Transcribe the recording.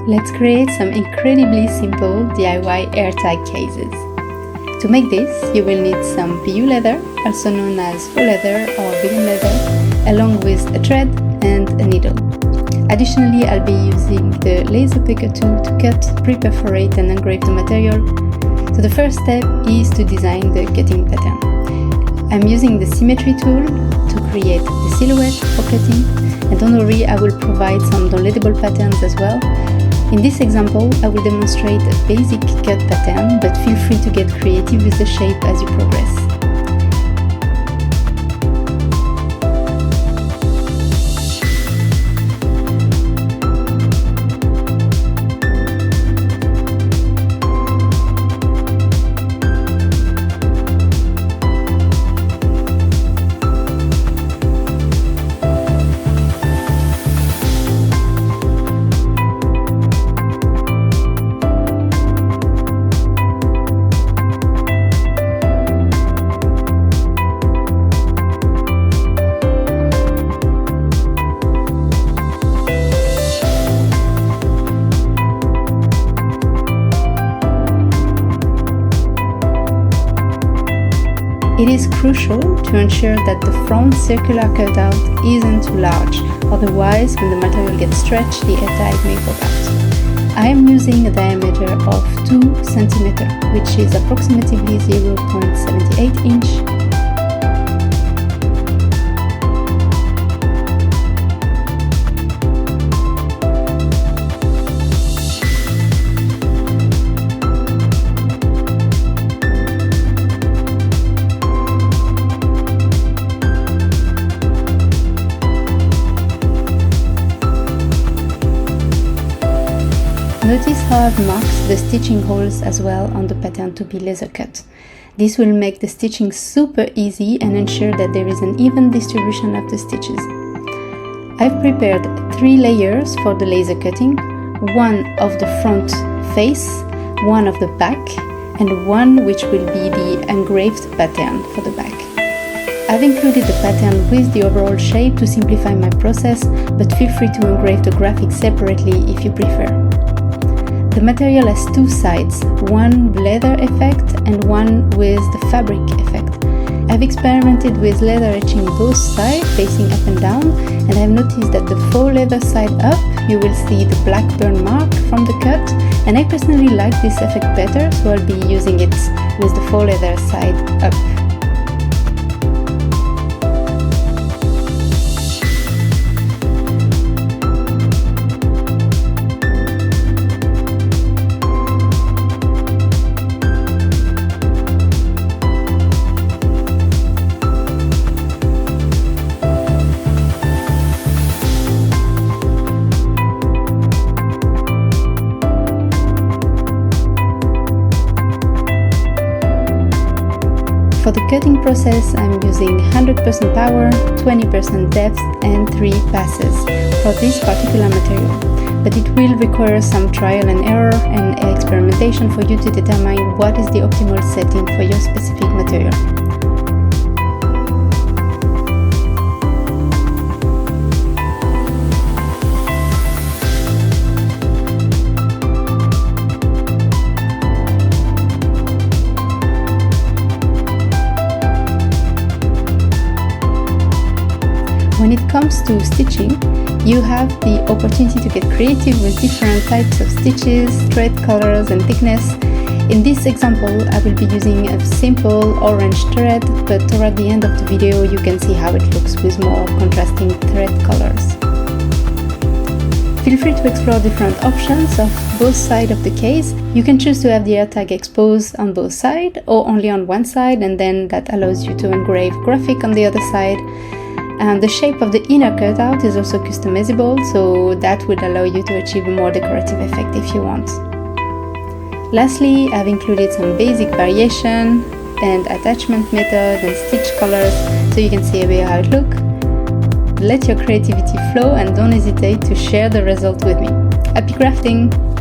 Let's create some incredibly simple DIY AirTag cases. To make this, you will need some PU leather, also known as faux leather or vegan leather, along with a thread and a needle. Additionally, I'll be using the LaserPecker tool to cut, pre-perforate and engrave the material. So the first step is to design the cutting pattern. I'm using the symmetry tool to create the silhouette for cutting, and don't worry, I will provide some downloadable patterns as well. In this example, I will demonstrate a basic cut pattern, but feel free to get creative with the shape as you progress. It is crucial to ensure that the front circular cutout isn't too large, otherwise when the material gets stretched, the AirTag may pop out. I am using a diameter of 2 cm, which is approximately 0.78 inch. Notice how I've marked the stitching holes as well on the pattern to be laser cut. This will make the stitching super easy and ensure that there is an even distribution of the stitches. I've prepared 3 layers for the laser cutting, one of the front face, one of the back, and one which will be the engraved pattern for the back. I've included the pattern with the overall shape to simplify my process, but feel free to engrave the graphics separately if you prefer. The material has 2 sides, one leather effect and one with the fabric effect. I've experimented with leather etching both sides facing up and down, and I've noticed that the faux leather side up, you will see the black burn mark from the cut, and I personally like this effect better, so I'll be using it with the faux leather side up. For the cutting process, I'm using 100% power, 20% depth and 3 passes for this particular material, but it will require some trial and error and experimentation for you to determine what is the optimal setting for your specific material. When it comes to stitching, you have the opportunity to get creative with different types of stitches, thread colors and thickness. In this example, I will be using a simple orange thread, but toward the end of the video you can see how it looks with more contrasting thread colors. Feel free to explore different options of both sides of the case. You can choose to have the AirTag exposed on both sides or only on one side, and then that allows you to engrave graphic on the other side. And the shape of the inner cutout is also customizable, so that would allow you to achieve a more decorative effect if you want. Lastly, I've included some basic variation and attachment method and stitch colors so you can see a bit how it looks. Let your creativity flow and don't hesitate to share the result with me. Happy crafting!